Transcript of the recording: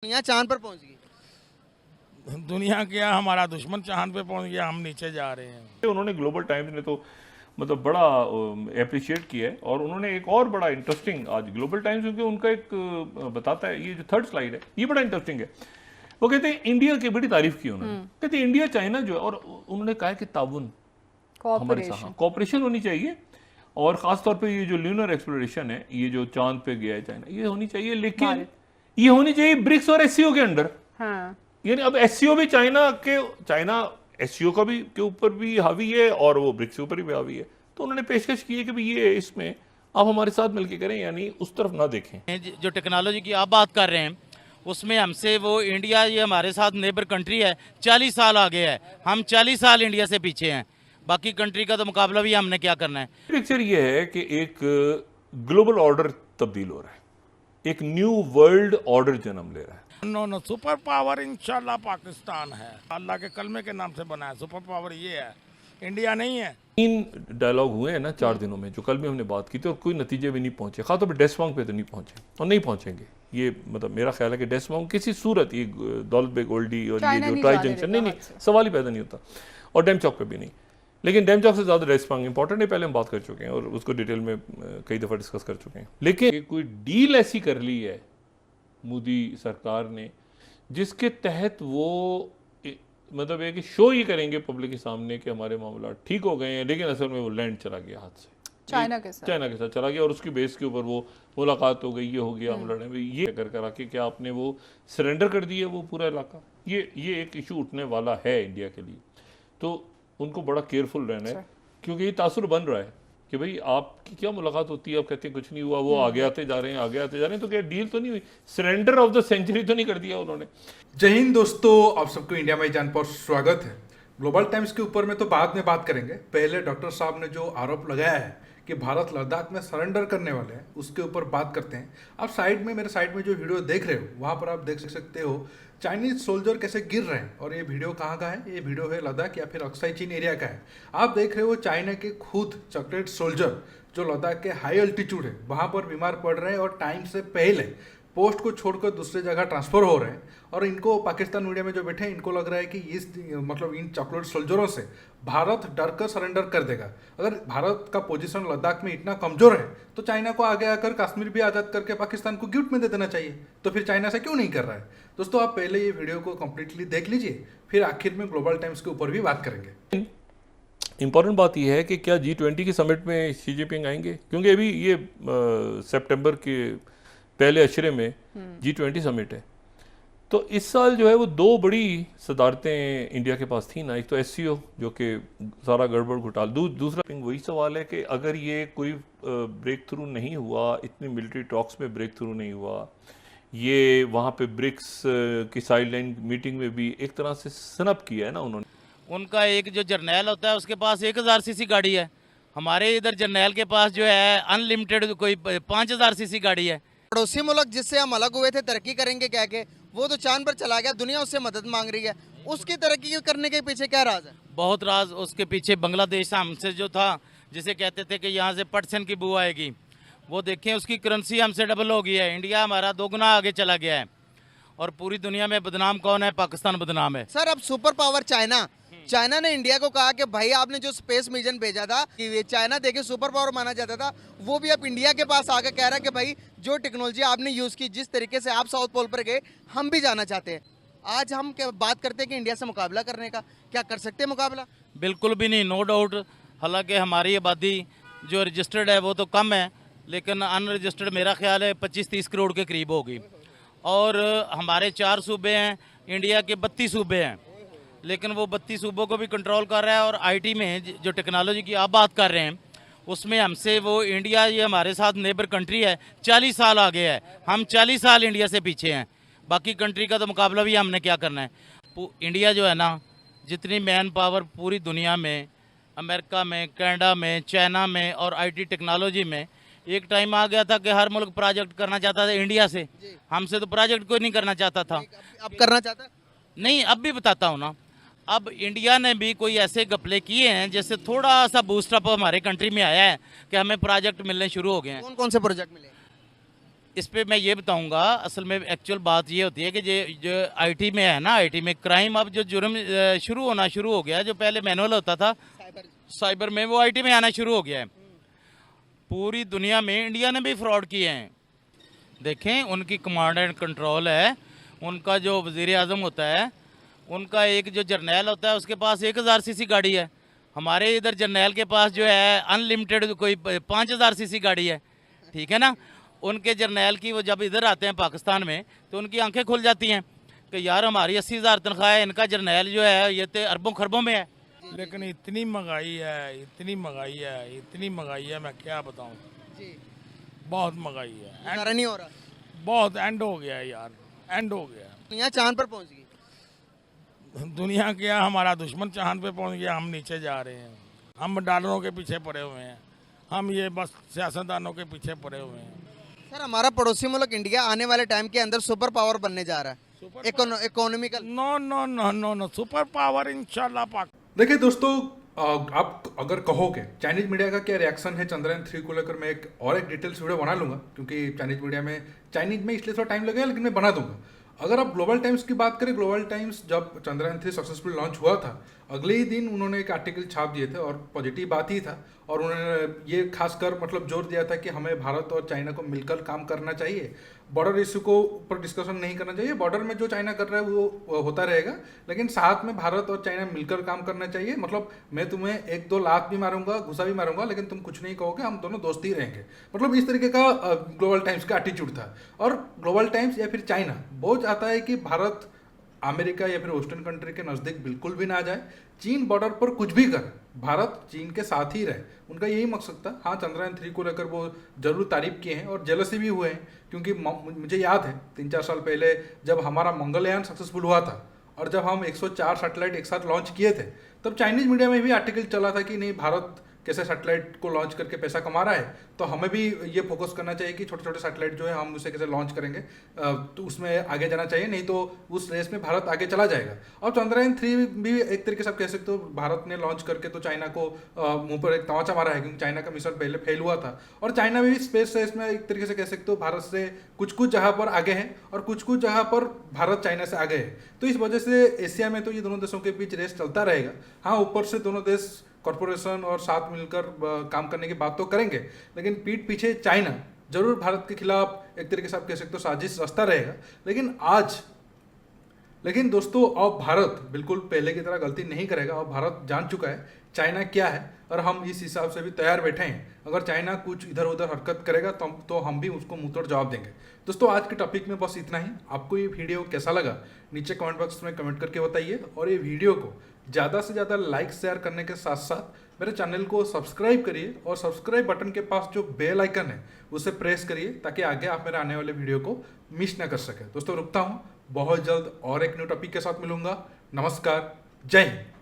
दुनिया चांद पर पहुंच गई। दुनिया क्या, हमारा दुश्मन चांद पे पहुंच गया, हम नीचे जा रहे हैं। उन्होंने ग्लोबल टाइम्स ने तो मतलब बड़ा अप्रिशिएट किया है। और उन्होंने एक और बड़ा इंटरेस्टिंग आज ग्लोबल टाइम्स, क्योंकि उनका एक बताता है, ये जो थर्ड स्लाइड है ये बड़ा इंटरेस्टिंग है। वो कहते हैं इंडिया की बड़ी तारीफ की उन्होंने, कहते हैं इंडिया चाइना जो है, और उन्होंने कहा कि ताउन हमारे साथ कोऑपरेशन होनी चाहिए। और खासतौर पे ये जो ल्यूनर एक्सप्लोरेशन है, ये जो चांद पे गया है चाइना, ये होनी चाहिए, लेकिन ये होनी चाहिए ब्रिक्स और एससीओ के अंडर। यानी अब एससीओ भी चाइना एससीओ का भी के ऊपर भी हावी है और वो ब्रिक्स के ऊपर भी हावी है। तो उन्होंने पेशकश की है कि भाई ये इसमें आप हमारे साथ मिलकर करें, यानी उस तरफ ना देखें। जो टेक्नोलॉजी की आप बात कर रहे हैं उसमें हमसे वो इंडिया, ये हमारे साथ नेबर कंट्री है, 40 साल आगे है, हम 40 साल इंडिया से पीछे हैं। बाकी कंट्री का तो मुकाबला भी हमने क्या करना है। पिक्चर ये है कि एक ग्लोबल ऑर्डर तब्दील हो रहा है, एक न्यू वर्ल्ड ऑर्डर जन्म ले रहा है। नो सुपर पावर इंशाल्लाह पाकिस्तान है, अल्लाह के कलमे के नाम से बना है। सुपर पावर ये है, इंडिया नहीं है। 3 डायलॉग हुए हैं ना 4 दिनों में, जो कल भी हमने बात की थी, और कोई नतीजे भी नहीं पहुंचे। खासतौर पर डेस्वांग पे तो नहीं पहुंचे और नहीं पहुंचेंगे। ये मतलब मेरा ख्याल है कि डेस्वांग किसी सूरत, ये दौलत बेग ओल्डी और ये जो ट्राई जंक्शन, नहीं सवाल ही पैदा नहीं होता, और डैम चौक पे भी नहीं। लेकिन डैम चौक से ज़्यादा डेस्वांग इंपॉर्टेंट है, पहले हम बात कर चुके हैं और उसको डिटेल में कई दफ़ा डिस्कस कर चुके हैं। लेकिन कोई डील ऐसी कर ली है मोदी सरकार ने जिसके तहत वो मतलब है कि शो ही करेंगे पब्लिक के सामने कि हमारे मामला ठीक हो गए हैं, लेकिन असल में वो लैंड चला गया हाथ से, चाइना के साथ चला गया, और उसकी बेस के ऊपर वो मुलाकात हो गई, ये हो गया, हम लड़े, ये कर करा के क्या आपने वो सरेंडर कर दिया वो पूरा इलाका। ये एक इशू उठने वाला है इंडिया के लिए, तो उनको बड़ा केयरफुल रहना है, क्योंकि ये तासुर बन रहा है कि भाई आपकी क्या मुलाकात होती है, आप कहते हैं कुछ नहीं हुआ, वो आगे आते जा रहे हैं, तो क्या डील तो नहीं हुई, सरेंडर ऑफ द सेंचुरी तो नहीं कर दिया उन्होंने। जय हिंद दोस्तों, आप सबको इंडिया में जान पर स्वागत है। ग्लोबल टाइम्स के ऊपर में तो बाद में बात करेंगे। पहले डॉक्टर साहब ने जो आरोप लगाया है कि भारत लद्दाख में सरेंडर करने वाले हैं, उसके ऊपर बात करते हैं। आप मेरे साइड में जो वीडियो देख रहे हो, वहाँ पर आप देख सकते हो चाइनीज सोल्जर कैसे गिर रहे हैं। और ये वीडियो कहाँ का है? ये वीडियो है लद्दाख या फिर अक्साई चीन एरिया का है। आप देख रहे हो चाइना के खुद चॉकलेट सोल्जर जो लद्दाख के हाई अल्टीट्यूड है वहाँ पर बीमार पड़ रहे हैं, और टाइम से पहले पोस्ट को छोड़कर दूसरे जगह ट्रांसफर हो रहे हैं। और इनको पाकिस्तान मीडिया में जो बैठे हैं, इनको लग रहा है कि इन चॉकलेट सोल्जरों से भारत डर कर सरेंडर कर देगा। अगर भारत का पोजीशन लद्दाख में इतना कमजोर है तो चाइना को आगे आकर कश्मीर भी आज़ाद करके पाकिस्तान को गिफ्ट में दे देना चाहिए। तो फिर चाइना से क्यों नहीं कर रहा है? दोस्तों, आप पहले ये वीडियो को कंप्लीटली देख लीजिए, फिर आखिर में ग्लोबल टाइम्स के ऊपर भी बात करेंगे। इंपॉर्टेंट बात यह है कि क्या G20 के समिट में शी जिनपिंग आएंगे, क्योंकि अभी ये सितंबर के पहले अशरे में G20 समिट है। तो इस साल जो है वो 2 बड़ी सदारतें इंडिया के पास थी ना, एक तो एससीओ जो कि सारा गड़बड़ घोटाल, दूसरा वही सवाल है कि अगर ये कोई ब्रेक थ्रू नहीं हुआ, इतनी मिलिट्री टॉक्स में ब्रेक थ्रू नहीं हुआ, ये वहाँ पे ब्रिक्स की साइडलाइन मीटिंग में भी एक तरह से सनअप किया है ना उन्होंने। उनका एक जो जर्नैल होता है उसके पास 1000 सीसी गाड़ी है, हमारे इधर जर्नैल के पास जो है अनलिमिटेड कोई 5000 सीसी गाड़ी है। पड़ोसी मुल्क जिससे हम अलग हुए थे, तरक्की करेंगे कह के, वो तो चांद पर चला गया, दुनिया उससे मदद मांग रही है। उसकी तरक्की करने के पीछे क्या राज है? बहुत राज उसके पीछे। बांग्लादेश हमसे जो था, जिसे कहते थे कि यहाँ से पटसन की बू आएगी, वो देखें उसकी करेंसी हमसे डबल हो गई है। इंडिया हमारा 2 गुना आगे चला गया है, और पूरी दुनिया में बदनाम कौन है? पाकिस्तान बदनाम है। सर, अब सुपर पावर चाइना ने इंडिया को कहा कि भाई आपने जो स्पेस मिशन भेजा था, कि ये चाइना देखे सुपर पावर माना जाता था, वो भी अब इंडिया के पास आकर कह रहा है कि भाई जो टेक्नोलॉजी आपने यूज की, जिस तरीके से आप साउथ पोल पर गए, हम भी जाना चाहते हैं। आज हम क्या बात करते हैं कि इंडिया से मुकाबला करने का, क्या कर सकते हैं मुकाबला? बिल्कुल भी नहीं, नो डाउट। हालांकि हमारी आबादी जो रजिस्टर्ड है वो तो कम है, लेकिन अनरजिस्टर्ड मेरा ख्याल है 25-30 करोड़ के करीब होगी। और हमारे 4 सूबे हैं, इंडिया के 32 सूबे हैं, लेकिन वो 32 सूबों को भी कंट्रोल कर रहा है। और आईटी में जो टेक्नोलॉजी की आप बात कर रहे हैं, उसमें हमसे वो इंडिया, ये हमारे साथ नेबर कंट्री है, 40 साल आगे है, हम 40 साल इंडिया से पीछे हैं। बाकी कंट्री का तो मुकाबला भी हमने क्या करना है। इंडिया जो है ना, जितनी मैन पावर पूरी दुनिया में, अमेरिका में, कनाडा में, चाइना में और आईटी टेक्नोलॉजी में, एक टाइम आ गया था कि हर मुल्क प्रोजेक्ट करना चाहता था इंडिया से, हमसे तो प्रोजेक्ट कोई नहीं करना चाहता था। अब करना चाहता नहीं, अब भी बताता हूँ ना, अब इंडिया ने भी कोई ऐसे घपले किए हैं जिससे थोड़ा सा बूस्टअप हमारे कंट्री में आया है कि हमें प्रोजेक्ट मिलने शुरू हो गए हैं। कौन कौन से प्रोजेक्ट मिले? इस पे मैं ये बताऊंगा, असल में एक्चुअल बात ये होती है कि जो आईटी में है ना, आईटी में क्राइम अब जो जुर्म शुरू हो गया, जो पहले मैनुअल होता था साइबर में, वो आईटी में आना शुरू हो गया है। पूरी दुनिया में इंडिया ने भी फ्रॉड किए हैं। देखें, उनकी कमांड एंड कंट्रोल है, उनका जो वज़ीर आज़म होता है, उनका एक जो जर्नैल होता है उसके पास 1000 सीसी गाड़ी है। हमारे इधर जर्नैल के पास जो है अनलिमिटेड कोई 5000 सीसी गाड़ी है, ठीक है ना। उनके जर्नैल की वो जब इधर आते हैं पाकिस्तान में तो उनकी आंखें खुल जाती हैं कि यार हमारी 80,000 तनख्वाह है, इनका जर्नैल जो है ये तो अरबों खरबों में है। लेकिन इतनी महंगाई है, इतनी महंगाई है, इतनी महंगाई है, मैं क्या बताऊं। जी, बहुत महंगाई है, गुजारा नहीं हो रहा। बहुत एंड हो गया है यार, एंड हो गया। दुनिया चांद पर पहुंच गई। दुनिया क्या, हमारा दुश्मन चांद पे पहुंच गया, हम नीचे जा रहे हैं। हम डॉलरों के पीछे पड़े हुए हैं, हम ये बस सियासतदानों के पीछे पड़े हुए हैं। सर, हमारा पड़ोसी मुल्क इंडिया आने वाले टाइम के अंदर सुपर पावर बनने जा रहा है, economical. No no no no no, super power इंशाल्लाह पाक। देखिए दोस्तों, आप अगर कहोगे चाइनीज मीडिया का क्या रिएक्शन है चंद्रयान 3 को लेकर, मैं एक डिटेल्स वीडियो बना लूंगा, क्योंकि चाइनीज में इसलिए थोड़ा टाइम लगेगा, लेकिन मैं बना दूंगा। अगर आप ग्लोबल टाइम्स की बात करें, ग्लोबल टाइम्स जब चंद्रयान 3 सक्सेसफुल लॉन्च हुआ था, अगले ही दिन उन्होंने एक आर्टिकल छाप दिए थे, और पॉजिटिव बात ही था। और उन्होंने ये खासकर मतलब जोर दिया था कि हमें भारत और चाइना को मिलकर काम करना चाहिए, बॉर्डर इशू को ऊपर डिस्कशन नहीं करना चाहिए। बॉर्डर में जो चाइना कर रहा है वो होता रहेगा, लेकिन साथ में भारत और चाइना मिलकर काम करना चाहिए। मतलब मैं तुम्हें 1-2 लात भी मारूंगा, घुसा भी मारूंगा, लेकिन तुम कुछ नहीं कहोगे, हम दोनों दोस्त ही रहेंगे। मतलब इस तरीके का ग्लोबल टाइम्स का एटीट्यूड था। और ग्लोबल टाइम्स या फिर चाइना बहुत चाहता है कि भारत अमेरिका या फिर वेस्टर्न कंट्री के नज़दीक बिल्कुल भी ना जाए, चीन बॉर्डर पर कुछ भी करे, भारत चीन के साथ ही रहे, उनका यही मकसद था। हाँ, चंद्रयान 3 को लेकर वो जरूर तारीफ किए हैं और जेलसी भी हुए हैं, क्योंकि मुझे याद है 3-4 साल पहले जब हमारा मंगलयान सक्सेसफुल हुआ था और जब हम 104 सैटेलाइट एक साथ लॉन्च किए थे, तब चाइनीज मीडिया में भी आर्टिकल चला था कि नहीं, भारत कैसे सैटेलाइट को लॉन्च करके पैसा कमा रहा है, तो हमें भी ये फोकस करना चाहिए कि छोटे छोटे सैटेलाइट जो है हम उसे कैसे लॉन्च करेंगे, तो उसमें आगे जाना चाहिए, नहीं तो उस रेस में भारत आगे चला जाएगा। और चंद्रयान 3 भी एक तरीके से आप कह सकते हो भारत ने लॉन्च करके तो चाइना को मुंह पर एक तमाचा मारा है, क्योंकि चाइना का मिशन पहले फेल हुआ था। और चाइना भी स्पेस रेस में एक तरीके से कह सकते हो भारत से कुछ जगह पर आगे हैं और कुछ जगह पर भारत चाइना से आगे है। तो इस वजह से एशिया में तो ये दोनों देशों के बीच रेस चलता रहेगा। हाँ, ऊपर से दोनों देश कॉरपोरेशन और साथ मिलकर काम करने की बात तो करेंगे, लेकिन पीठ पीछे चाइना जरूर भारत के खिलाफ एक तरीके से आप कह सकते हो साजिश रचता रहेगा। लेकिन दोस्तों, अब भारत बिल्कुल पहले की तरह गलती नहीं करेगा। और भारत जान चुका है चाइना क्या है, और हम इस हिसाब से भी तैयार बैठे हैं। अगर चाइना कुछ इधर उधर हरकत करेगा तो हम भी उसको मुंह तोड़ जवाब देंगे। दोस्तों, आज के टॉपिक में बस इतना ही। आपको ये वीडियो कैसा लगा नीचे कमेंट बॉक्स में कमेंट करके बताइए, और ये वीडियो को ज़्यादा से ज़्यादा लाइक शेयर करने के साथ साथ मेरे चैनल को सब्सक्राइब करिए, और सब्सक्राइब बटन के पास जो बेल आइकन है उसे प्रेस करिए, ताकि आगे आप मेरे आने वाले वीडियो को मिस ना कर सके। दोस्तों, रुकता हूँ, बहुत जल्द और एक न्यू टॉपिक के साथ मिलूंगा। नमस्कार, जय हिंद।